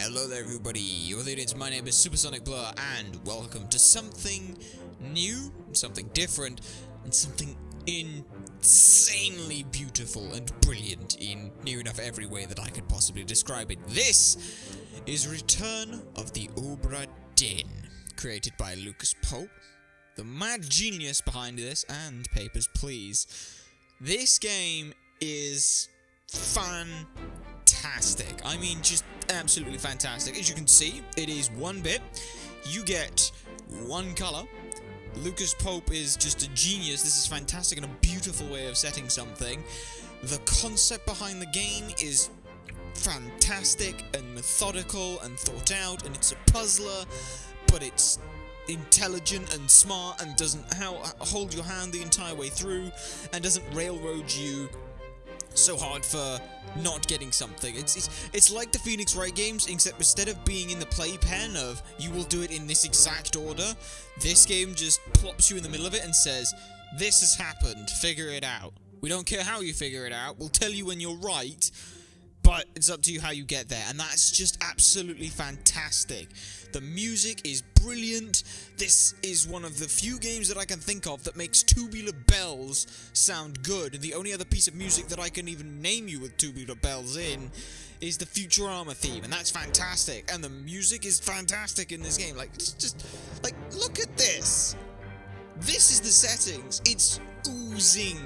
Hello there everybody, my name is Supersonic Blur, and welcome to something new, something different, and something insanely beautiful and brilliant in near enough every way that I could possibly describe it. This is Return of the Obra Dinn, created by Lucas Pope, the mad genius behind this, and Papers, Please. This game is fantastic. I mean, just absolutely fantastic. As you can see, it is 1-bit. You get one color. Lucas Pope is just a genius. This is fantastic and a beautiful way of setting something. The concept behind the game is fantastic and methodical and thought out, and it's a puzzler, but it's intelligent and smart and doesn't hold your hand the entire way through and doesn't railroad you so hard for not getting something. It's like the Phoenix Wright games, except instead of being in the playpen of you will do it in this exact order, this game just plops you in the middle of it and says, this has happened, figure it out. We don't care how you figure it out, we'll tell you when you're right, but it's up to you how you get there, and that's just absolutely fantastic. The music is brilliant. This is one of the few games that I can think of that makes tubular bells sound good, and the only other piece of music that I can even name you with tubular bells in is the Futurama theme, and that's fantastic, and the music is fantastic in this game. Like, it's just, like, look at this. This is the settings. It's oozing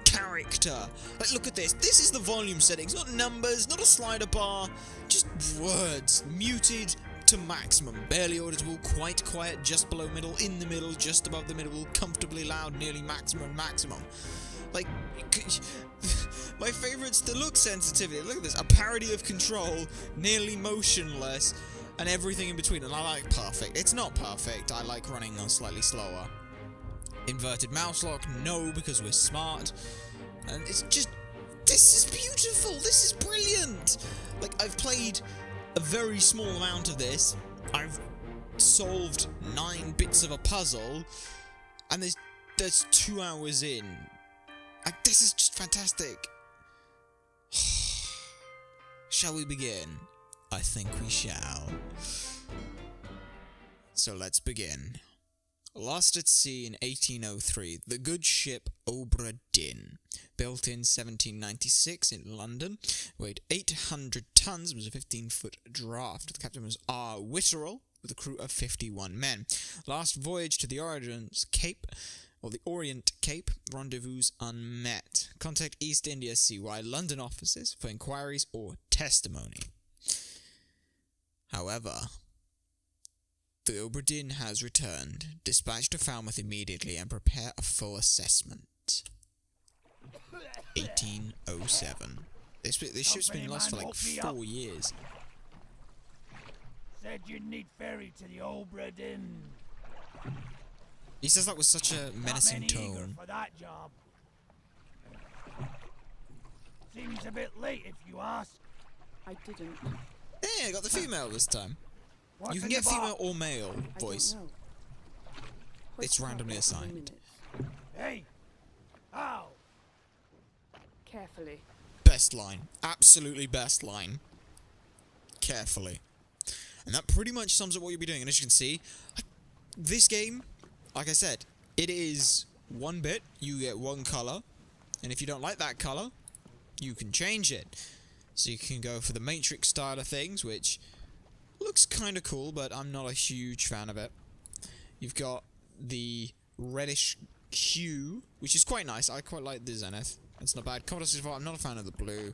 character. Like, look at this. This is the volume settings, not numbers, not a slider bar, just words, muted to maximum, barely audible, quite quiet, just below middle, in the middle, just above the middle, comfortably loud, nearly maximum. Like, my favorite's the look sensitivity. Look at this, a parody of Control, nearly motionless, and everything in between, and I like perfect. It's not perfect, I like running on slightly slower. Inverted mouse lock, no, because we're smart, and it's just, this is beautiful, this is brilliant. Like, I've played a very small amount of this, I've solved 9 bits of a puzzle, and there's 2 hours in. Like, this is just fantastic. Shall we begin? I think we shall. So let's begin. Lost at sea in 1803, the good ship Obra Dinn, built in 1796 in London, weighed 800 tons, was a 15-foot draft. The captain was R. Witterell, with a crew of 51 men. Last voyage to the Orient Cape, rendezvous unmet. Contact East India CY London offices for inquiries or testimony. However, the Obra Dinn has returned. Dispatch to Falmouth immediately and prepare a full assessment. 1807. This ship's been lost for like 4 years. Said you'd need ferry to the Obra Dinn. He says that with such a menacing tone. For that job. Seems a bit late if you ask. I didn't. Yeah, got the female this time. You can get female or male voice. It's randomly assigned. Hey! How? Carefully. Best line. Absolutely best line. Carefully. And that pretty much sums up what you'll be doing. And as you can see, this game, like I said, it is 1-bit. You get 1 color. And if you don't like that color, you can change it. So you can go for the Matrix style of things, which looks kind of cool, but I'm not a huge fan of it. You've got the reddish hue, which is quite nice. I quite like the Zenith. It's not bad. Commodore 64, I'm not a fan of the blue.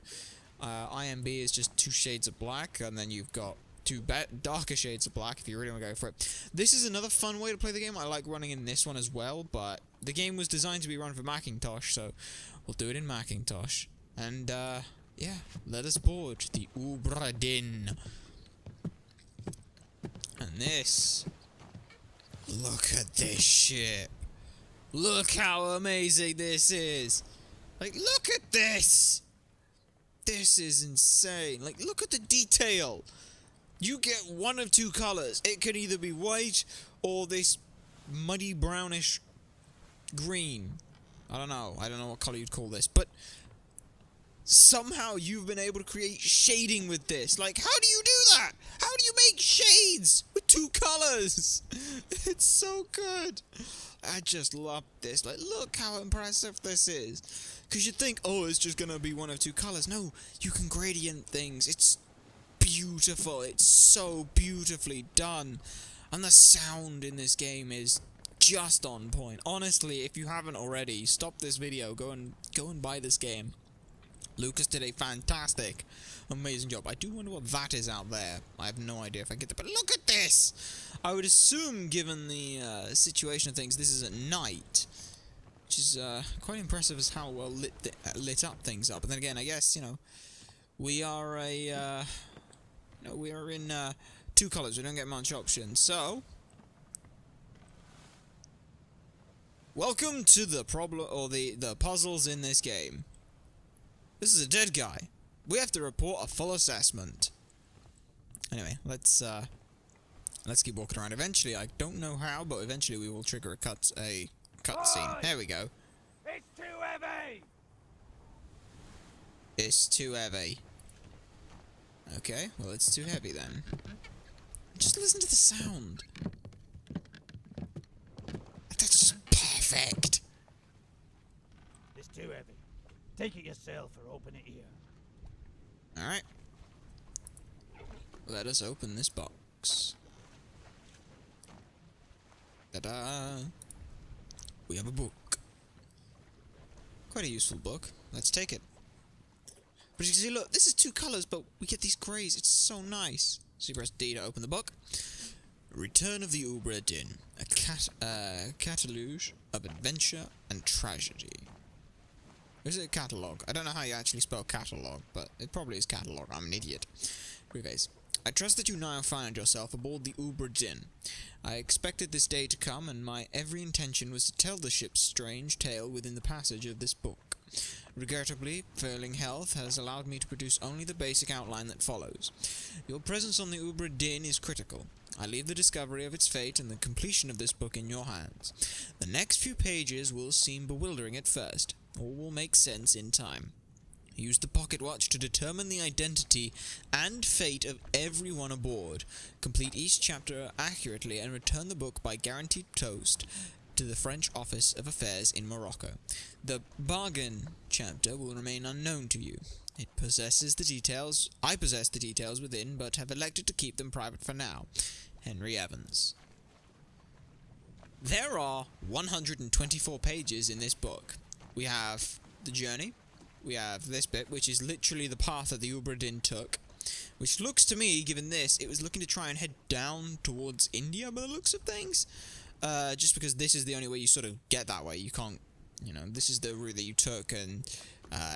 IMB is just 2 shades of black, and then you've got 2 darker shades of black if you really want to go for it. This is another fun way to play the game. I like running in this one as well, but the game was designed to be run for Macintosh, so we'll do it in Macintosh. And, yeah, let us board the Obra Dinn. And this, look at this ship. Look how amazing this is. Like, look at this. This is insane. Like, look at the detail. You get 1 of 2 colors. It could either be white or this muddy brownish green. I don't know what color you'd call this, but Somehow you've been able to create shading with this. Like, how do you do that? How do you make shades with 2 colors? It's so good. I just love this. Like, look how impressive this is. Because you'd think, oh, it's just going to be 1 of 2 colors. No, you can gradient things. It's beautiful. It's so beautifully done. And the sound in this game is just on point. Honestly, if you haven't already, stop this video. Go and buy this game. Lucas did a fantastic, amazing job. I do wonder what that is out there. I have no idea if I get that, but look at this! I would assume, given the situation of things, this is at night, which is quite impressive as how well lit up things are. But then again, I guess, you know, we are we are in 2 colors. We don't get much options. So, welcome to the problem or the puzzles in this game. This is a dead guy. We have to report a full assessment. Anyway, let's keep walking around. Eventually, I don't know how, but eventually we will trigger a cutscene. There we go. It's too heavy! It's too heavy. Okay, well, it's too heavy then. Just listen to the sound. That's just perfect. It's too heavy. Take it yourself or open it here. Alright. Let us open this box. Ta-da! We have a book. Quite a useful book. Let's take it. But you can see, look, this is 2 colors, but we get these greys. It's so nice. So you press D to open the book. Return of the Obra Dinn. A catalogue of adventure and tragedy. Is it a catalogue? I don't know how you actually spell catalogue, but it probably is catalogue. I'm an idiot. Anyways, I trust that you now find yourself aboard the Obra Dinn. I expected this day to come, and my every intention was to tell the ship's strange tale within the passage of this book. Regrettably, failing health has allowed me to produce only the basic outline that follows. Your presence on the Obra Dinn is critical. I leave the discovery of its fate and the completion of this book in your hands. The next few pages will seem bewildering at first. All will make sense in time. Use the pocket watch to determine the identity and fate of everyone aboard. Complete each chapter accurately and return the book by guaranteed post to the French Office of Affairs in Morocco. The bargain chapter will remain unknown to you. It possesses the details. I possess the details within, but have elected to keep them private for now. Henry Evans. There are 124 pages in this book. We have the journey. We have this bit, which is literally the path that the Obra Dinn took. Which looks to me, given this, it was looking to try and head down towards India by the looks of things. Just because this is the only way you sort of get that way. You can't, you know, this is the route that you took, and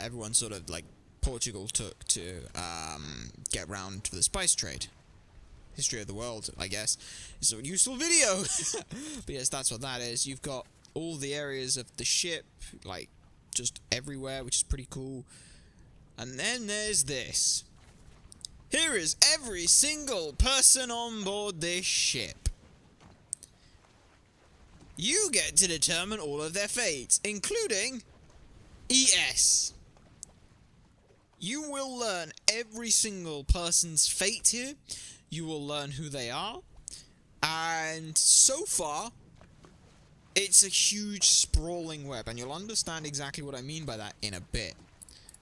everyone sort of, like, Portugal took to get round to the spice trade. History of the world, I guess. It's a useful video! But yes, that's what that is. You've got all the areas of the ship, like, just everywhere, which is pretty cool. And then there's this. Here is every single person on board this ship. You get to determine all of their fates, including ES. You will learn every single person's fate here. You will learn who they are. And so far, it's a huge sprawling web, and you'll understand exactly what I mean by that in a bit.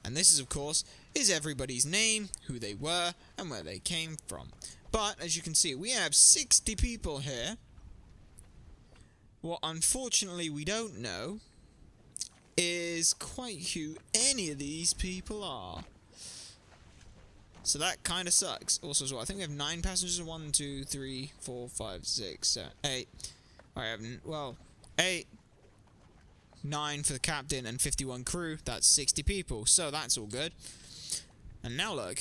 And this is, of course, is everybody's name, who they were, and where they came from. But, as you can see, we have 60 people here. What, unfortunately, we don't know is quite who any of these people are. So that kind of sucks. Also, as well, I think we have 9 passengers. 1, 2, 3, 4, 5, 6, 7, 8. I have, well, 8, 9 for the captain, and 51 crew. That's 60 people. So that's all good. And now look.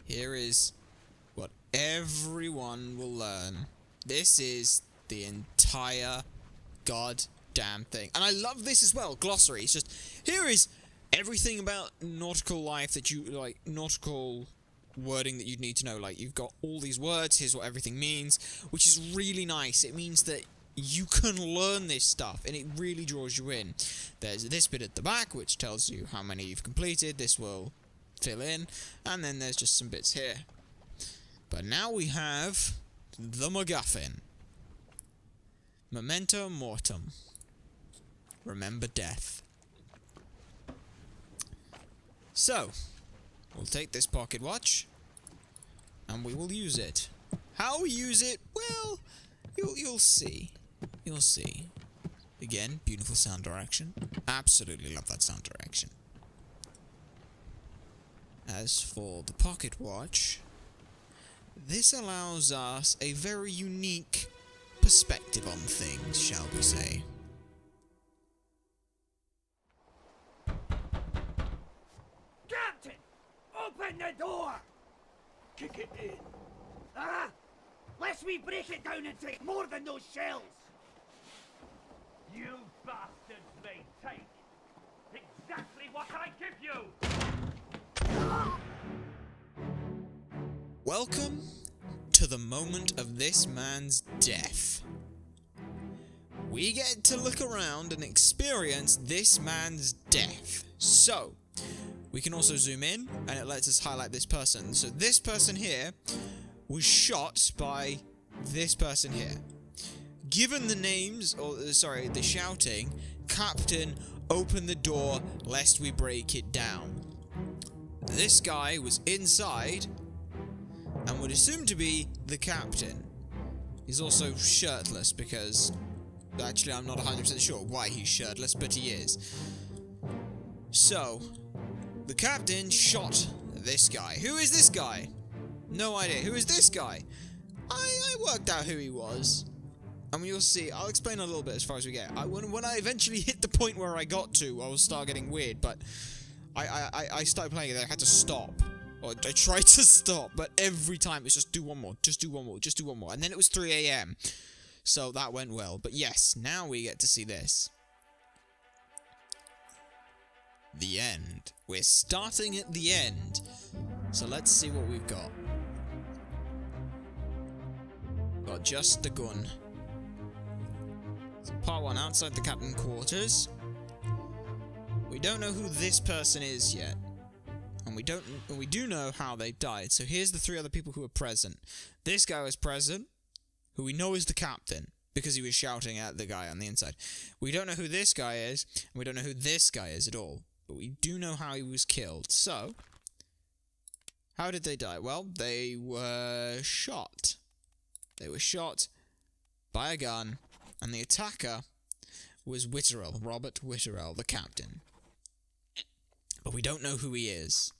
Here is what everyone will learn. This is the entire goddamn thing. And I love this as well. Glossary. It's just, here is everything about nautical life that you, like, nautical wording that you'd need to know. Like, you've got all these words, here's what everything means, which is really nice. It means that you can learn this stuff, and it really draws you in. There's this bit at the back, which tells you how many you've completed. This will fill in, and then there's just some bits here. But now we have the MacGuffin. Memento Mortem. Remember death. So, we'll take this pocket watch, and we will use it. How we use it? Well, you'll see. You'll see. Again, beautiful sound direction. Absolutely love that sound direction. As for the pocket watch, this allows us a very unique perspective on things, shall we say. Captain! Open the door! Kick it in. Ah! Lest we break it down and take more than those shells! You bastards may take exactly what I give you! Welcome to the moment of this man's death. We get to look around and experience this man's death. So, we can also zoom in, and it lets us highlight this person. So this person here was shot by this person here. Given the names, or sorry, the shouting, Captain, open the door lest we break it down. This guy was inside and would assume to be the captain. He's also shirtless because, actually I'm not 100% sure why he's shirtless, but he is. So, the captain shot this guy. Who is this guy? No idea. Who is this guy? I worked out who he was. And you'll see, I'll explain a little bit as far as we get. When I eventually hit the point where I got to, I will start getting weird, but I started playing it, I had to stop. Or I tried to stop, but every time it's just do one more, just do one more, just do one more. And then it was 3 AM. So that went well. But yes, now we get to see this. The end. We're starting at the end. So let's see what we've got. Got just the gun. So part 1, outside the captain quarters. We don't know who this person is yet. And we do know how they died. So here's the 3 other people who were present. This guy was present, who we know is the captain, because he was shouting at the guy on the inside. We don't know who this guy is, and we don't know who this guy is at all. But we do know how he was killed. So, how did they die? Well, they were shot. They were shot by a gun, and the attacker was Witterell, Robert Witterell, the captain. But we don't know who he is.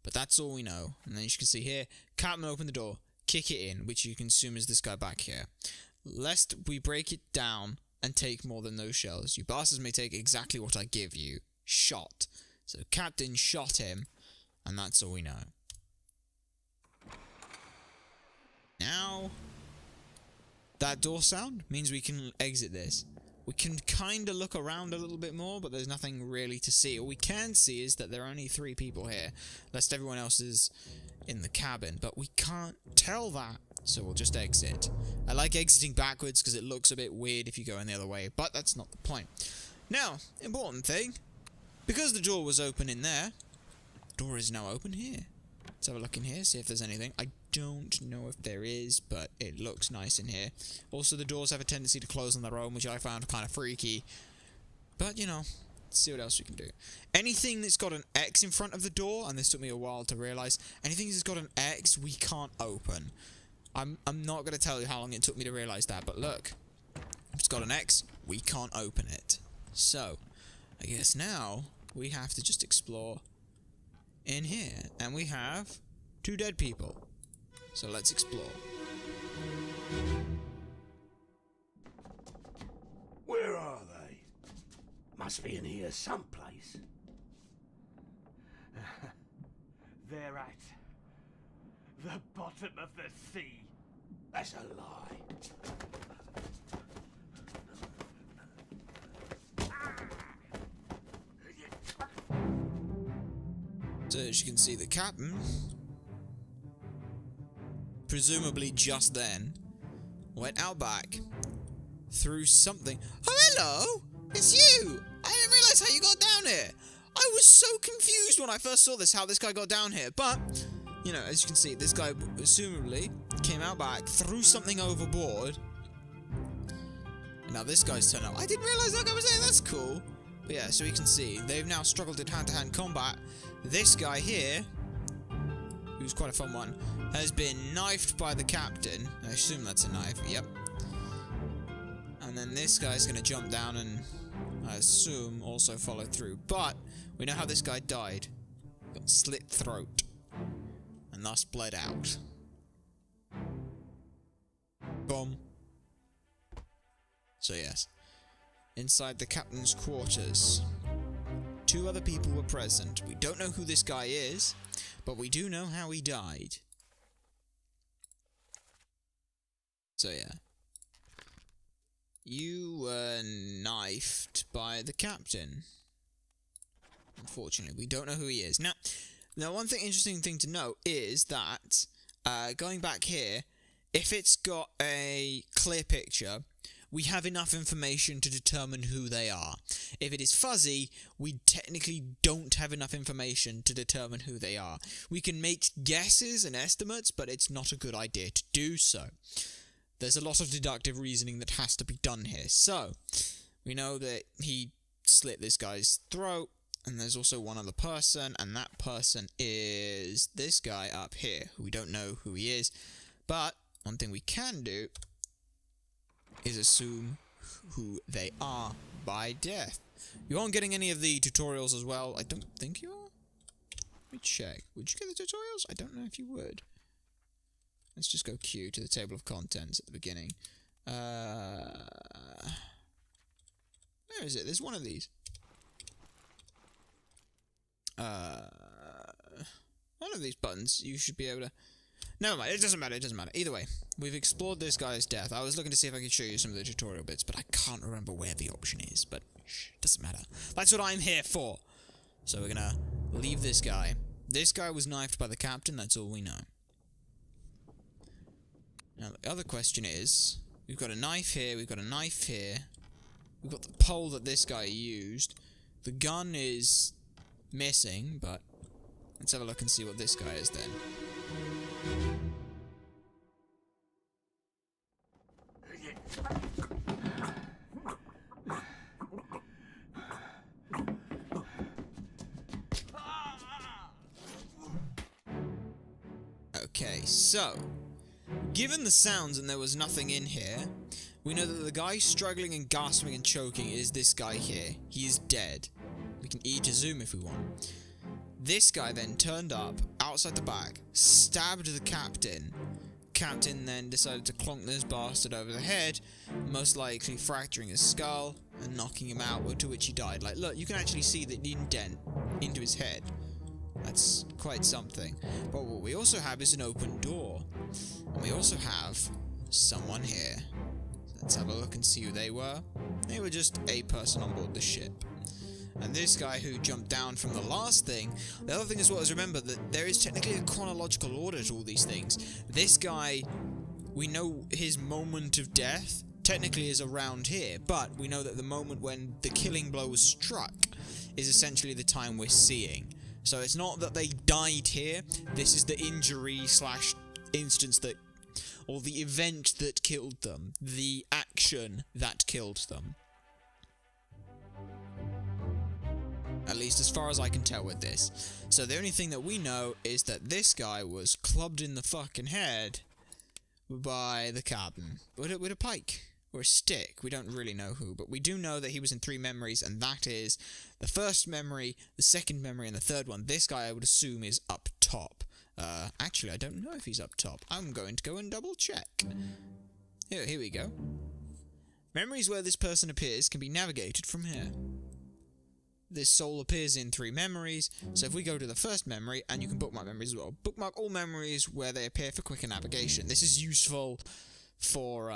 But that's all we know. And then you can see here, captain open the door, kick it in, which you can assume is this guy back here. Lest we break it down and take more than those shells. You bastards may take exactly what I give you. Shot. So captain shot him, and that's all we know. Now, that door sound means we can exit this. We can kind of look around a little bit more, but there's nothing really to see. All we can see is that there are only 3 people here, lest everyone else is in the cabin, but we can't tell that, so we'll just exit. I like exiting backwards because it looks a bit weird if you go in the other way, but that's not the point. Now, important thing, because the door was open in there, the door is now open here. Let's have a look in here, see if there's anything. I don't know if there is, but it looks nice in here. Also, the doors have a tendency to close on their own, which I found kind of freaky. But, you know, let's see what else we can do. Anything that's got an X in front of the door, and this took me a while to realise, anything that's got an X, we can't open. I'm not going to tell you how long it took me to realise that, but look. If it's got an X, we can't open it. So, I guess now, we have to just explore in here. And we have 2 dead people. So let's explore. Where are they? Must be in here someplace. They're at the bottom of the sea. That's a lie. So as you can see, the captain, presumably just then, went out back, through something. Oh, hello! It's you! I didn't realise how you got down here. I was so confused when I first saw this, how this guy got down here. But, you know, as you can see, this guy, assumably, came out back, threw something overboard. And now this guy's turned up. I didn't realise that guy was there. That's cool. But yeah, so you can see, they've now struggled in hand-to-hand combat. This guy here, who's quite a fun one, has been knifed by the captain. I assume that's a knife. Yep. And then this guy's going to jump down and, I assume, also follow through. But we know how this guy died. Got slit throat. And thus bled out. Boom. So yes. Inside the captain's quarters. 2 other people were present. We don't know who this guy is, but we do know how he died. So yeah. You were knifed by the captain. Unfortunately, we don't know who he is. Now one interesting thing to note is that, going back here, if it's got a clear picture, we have enough information to determine who they are. If it is fuzzy, we technically don't have enough information to determine who they are. We can make guesses and estimates, but it's not a good idea to do so. There's a lot of deductive reasoning that has to be done here. So, we know that he slit this guy's throat, and there's also one other person, and that person is this guy up here, who we don't know who he is. But one thing we can do is assume who they are by death. You aren't getting any of the tutorials as well. I don't think you are. Let me check. Would you get the tutorials? I don't know if you would. Let's just go Q to the table of contents at the beginning. Where is it? There's one of these. One of these buttons you should be able to... Never mind, it doesn't matter, Either way, we've explored this guy's death. I was looking to see if I could show you some of the tutorial bits, but I can't remember where the option is, but it doesn't matter. That's what I'm here for. So we're gonna leave this guy. This guy was knifed by the captain, that's all we know. Now, the other question is, we've got a knife here, we've got a knife here, we've got the pole that this guy used, the gun is missing, but let's have a look and see what this guy is then. Okay, so, given the sounds and there was nothing in here, we know that the guy struggling and gasping and choking is this guy here. He is dead. We can E to zoom if we want. This guy then turned up outside the back, stabbed the captain. Captain then decided to clonk this bastard over the head, most likely fracturing his skull and knocking him out, to which he died. Like, look, you can actually see the indent into his head. That's quite something. But what we also have is an open door. And we also have someone here. So let's have a look and see who they were. They were just a person on board the ship. And this guy who jumped down from the last thing, the other thing as well is remember that there is technically a chronological order to all these things. This guy, we know his moment of death technically is around here, but we know that the moment when the killing blow was struck is essentially the time we're seeing. So it's not that they died here, this is the injury slash instance that, or the event that killed them, the action that killed them. At least as far as I can tell with this. So the only thing that we know is that this guy was clubbed in the fucking head by the captain. With a pike. Or a stick. We don't really know who. But we do know that he was in 3 memories, and that is the first memory, the second memory, and the third one. This guy I would assume is up top. Actually, I don't know if he's up top. I'm going to go and double check. Here we go. Memories where this person appears can be navigated from here. This soul appears in 3 memories, so if we go to the first memory, and you can bookmark memories as well, bookmark all memories where they appear for quicker navigation. This is useful for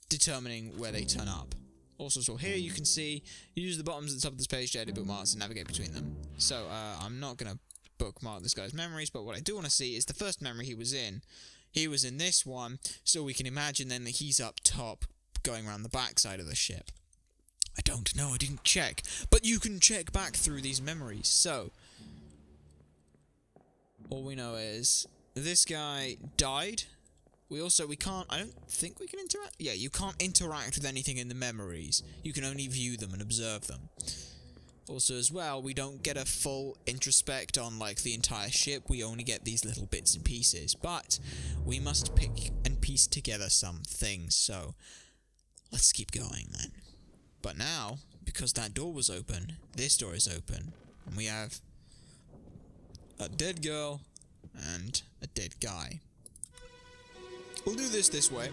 determining where they turn up. Also, so here you can see, you use the bottoms at the top of this page to edit bookmarks and navigate between them. So, I'm not going to bookmark this guy's memories, but what I do want to see is the first memory he was in. He was in this one, so we can imagine then that he's up top, going around the backside of the ship? I don't know, I didn't check. But you can check back through these memories. So, all we know is this guy died. We can't, I don't think we can interact. Yeah, you can't interact with anything in the memories. You can only view them and observe them. Also, as well, we don't get a full introspect on, like, the entire ship. We only get these little bits and pieces. But we must pick and piece together some things. So, let's keep going, then. But now, because that door was open, this door is open. And we have a dead girl and a dead guy. We'll do this way.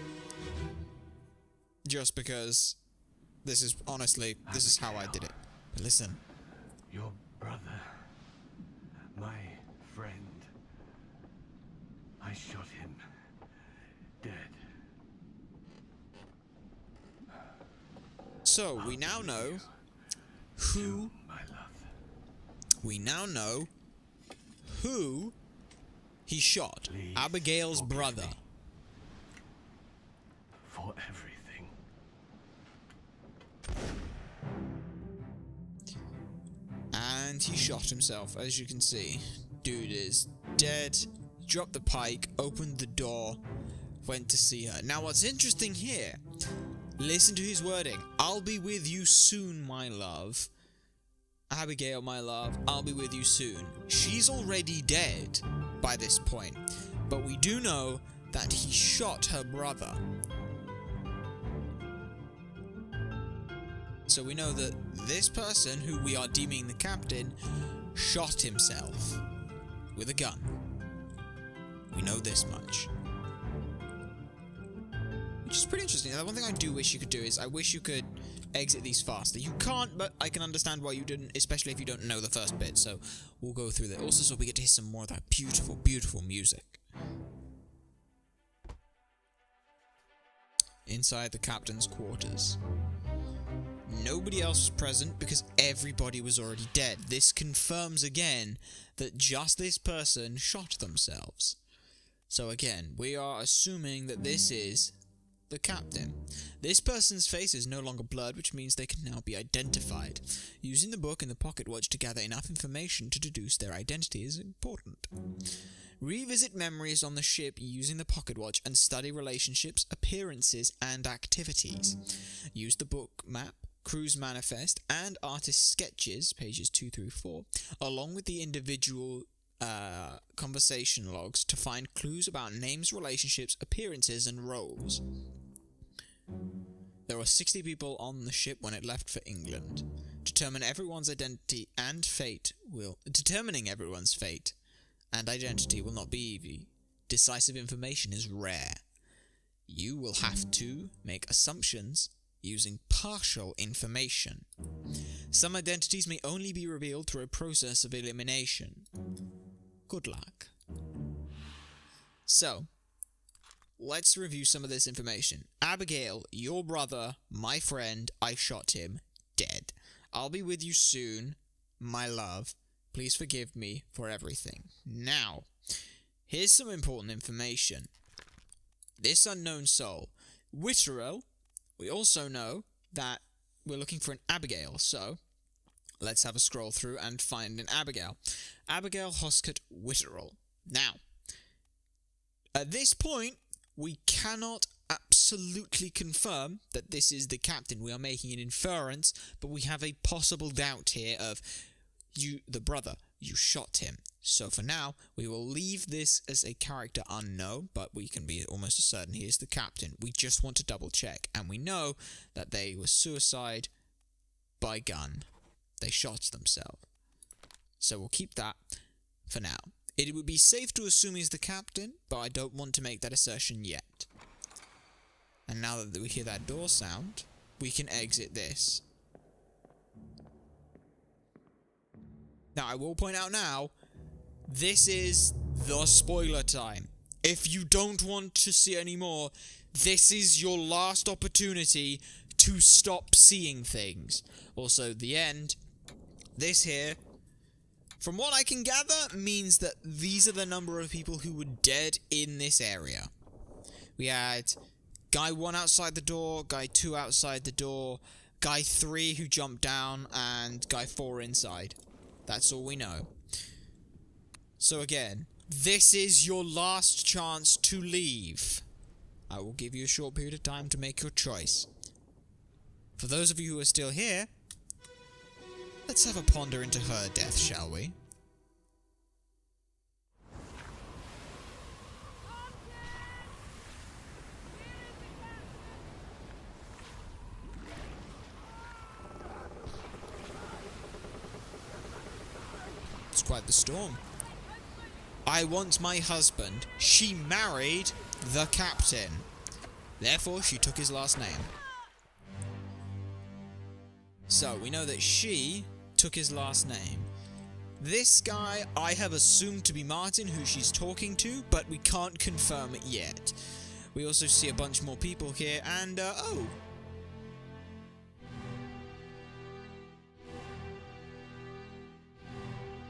Just because this is, honestly, this is how I did it. But listen. Your brother, my friend, I shot him dead. So, we now know who... My love. We now know who he shot. Please Abigail's forgive brother. me. For everything. And he shot himself, as you can see. Dude is dead. Dropped the pike, opened the door, went to see her. Now what's interesting here, listen to his wording. I'll be with you soon, my love. Abigail, my love, I'll be with you soon. She's already dead by this point. But we do know that he shot her brother. So we know that this person, who we are deeming the captain, shot himself with a gun. We know this much. Which is pretty interesting. The one thing I do wish you could do is, I wish you could exit these faster. You can't, but I can understand why you didn't, especially if you don't know the first bit, so we'll go through that. Also, so we get to hear some more of that beautiful, beautiful music. Inside the captain's quarters. Nobody else was present because everybody was already dead. This confirms again that just this person shot themselves. So again, we are assuming that this is the captain. This person's face is no longer blurred, which means they can now be identified. Using the book and the pocket watch to gather enough information to deduce their identity is important. Revisit memories on the ship using the pocket watch and study relationships, appearances, and activities. Use the book map, crew's manifest, and artist sketches, pages 2 through 4, along with the individual conversation logs to find clues about names, relationships, appearances, and roles. There were 60 people on the ship when it left for England. Determining everyone's fate and identity will not be easy. Decisive information is rare. You will have to make assumptions using partial information. Some identities may only be revealed through a process of elimination. Good luck. So, let's review some of this information. Abigail, your brother, my friend, I shot him, dead. I'll be with you soon, my love. Please forgive me for everything. Now, here's some important information. This unknown soul, Witterell, we also know that we're looking for an Abigail, so let's have a scroll through and find an Abigail. Abigail Hoscott Witterell. Now, at this point, we cannot absolutely confirm that this is the captain. We are making an inference, but we have a possible doubt here of you, the brother, you shot him. So for now, we will leave this as a character unknown, but we can be almost certain he is the captain. We just want to double check, and we know that they were suicide by gun. They shot themselves. So we'll keep that for now. It would be safe to assume he's the captain, but I don't want to make that assertion yet. And now that we hear that door sound, we can exit this. Now, I will point out now, this is the spoiler time. If you don't want to see any more, this is your last opportunity to stop seeing things. Also, the end, this here, from what I can gather, means that these are the number of people who were dead in this area. We had Guy 1 outside the door, Guy 2 outside the door, Guy 3 who jumped down, and Guy 4 inside. That's all we know. So again, this is your last chance to leave. I will give you a short period of time to make your choice. For those of you who are still here, let's have a ponder into her death, shall we? It's quite the storm. I want my husband. She married the captain. Therefore, she took his last name. So, we know that she took his last name. This guy, I have assumed to be Martin, who she's talking to, but we can't confirm it yet. We also see a bunch more people here, and, oh.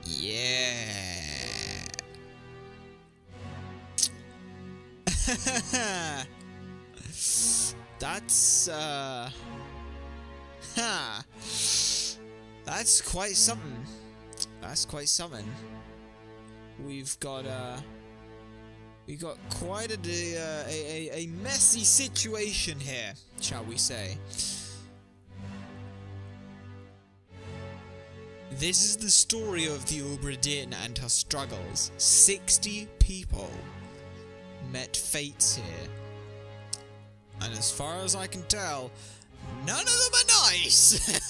Yeah. That's, that's quite something. That's quite something. We've got quite a messy situation here, shall we say. This is the story of the Obra Dinn and her struggles. 60 people met fates here. And as far as I can tell, none of them are nice!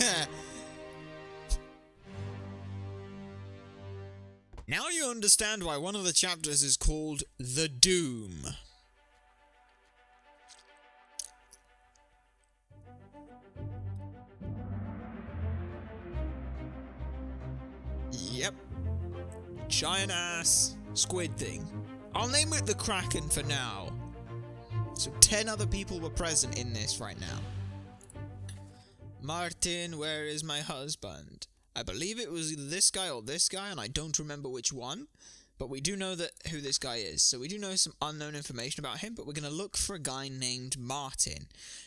Now you understand why one of the chapters is called The Doom. Yep. Giant ass squid thing. I'll name it the Kraken for now. So 10 other people were present in this right now. Martin, where is my husband? I believe it was either this guy or this guy, and I don't remember which one. But we do know that who this guy is. So we do know some unknown information about him, but we're going to look for a guy named Martin.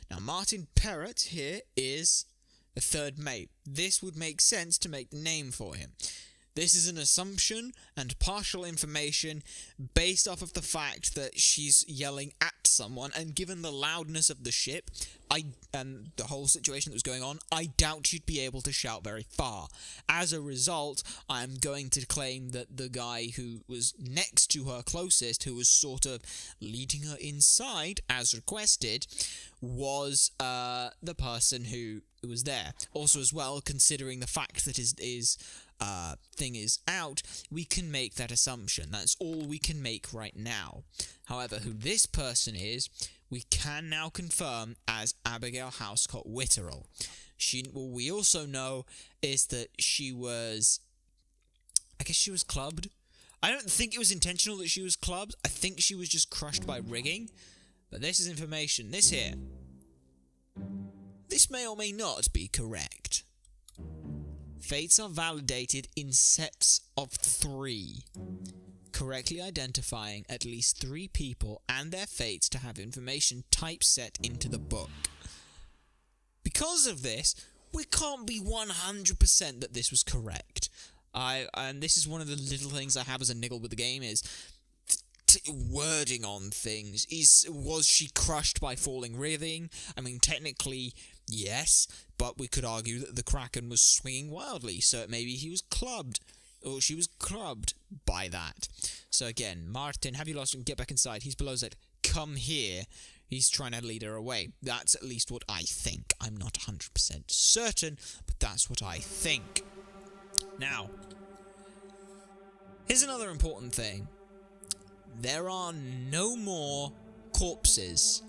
Now, Martin Perrott here is the third mate. This would make sense to make the name for him. This is an assumption and partial information based off of the fact that she's yelling at someone, and given the loudness of the ship and the whole situation that was going on, I doubt you'd be able to shout very far. As a result, I'm going to claim that the guy who was next to her closest, who was sort of leading her inside as requested, was the person who was there. Also as well, considering the fact that his thing is out, we can make that assumption. That's all we can make right now. However, who this person is, we can now confirm as Abigail Housecott Witterell. What we also know is that she was, I guess she was clubbed. I don't think it was intentional that she was clubbed. I think she was just crushed by rigging. But this is information. This here. This may or may not be correct. Fates are validated in sets of 3, correctly identifying at least 3 people and their fates to have information typeset into the book. Because of this, we can't be 100% that this was correct. And this is one of the little things I have as a niggle with the game is wording on things. Was she crushed by falling rigging? I mean, technically, yes, but we could argue that the Kraken was swinging wildly, so maybe he was clubbed, or she was clubbed by that. So again, Martin, have you lost him? Get back inside. He's below Zed. Come here. He's trying to lead her away. That's at least what I think. I'm not 100% certain, but that's what I think. Now, here's another important thing. There are no more corpses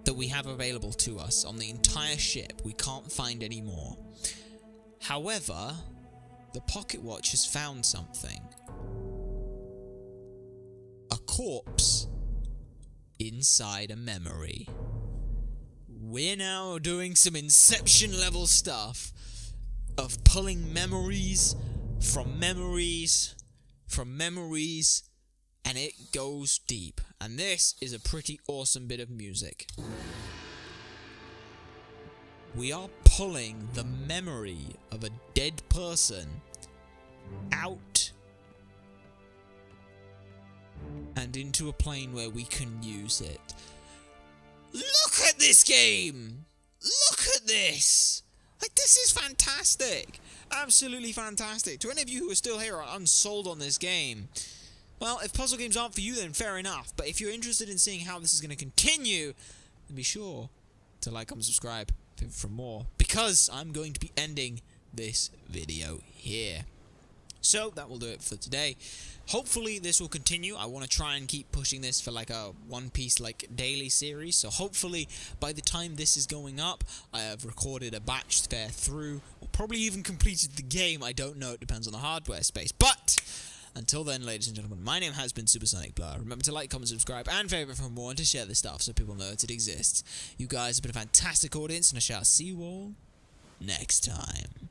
that we have available to us on the entire ship. We can't find any more. However, the Pocket Watch has found something. A corpse inside a memory. We're now doing some Inception level stuff of pulling memories from memories from memories and it goes deep. And this is a pretty awesome bit of music. We are pulling the memory of a dead person out and into a plane where we can use it. Look at this game! Look at this! Like, this is fantastic! Absolutely fantastic. To any of you who are still here or unsold on this game, well, if puzzle games aren't for you, then fair enough. But if you're interested in seeing how this is going to continue, then be sure to like, comment, subscribe for more, because I'm going to be ending this video here. So that will do it for today. Hopefully this will continue. I want to try and keep pushing this for like a One Piece like daily series. So hopefully by the time this is going up, I have recorded a batch fair through, or probably even completed the game. I don't know. It depends on the hardware space. But until then, ladies and gentlemen, my name has been Supersonic Blur. Remember to like, comment, subscribe, and favorite for more, and to share this stuff so people know that it exists. You guys have been a fantastic audience, and I shall see you all next time.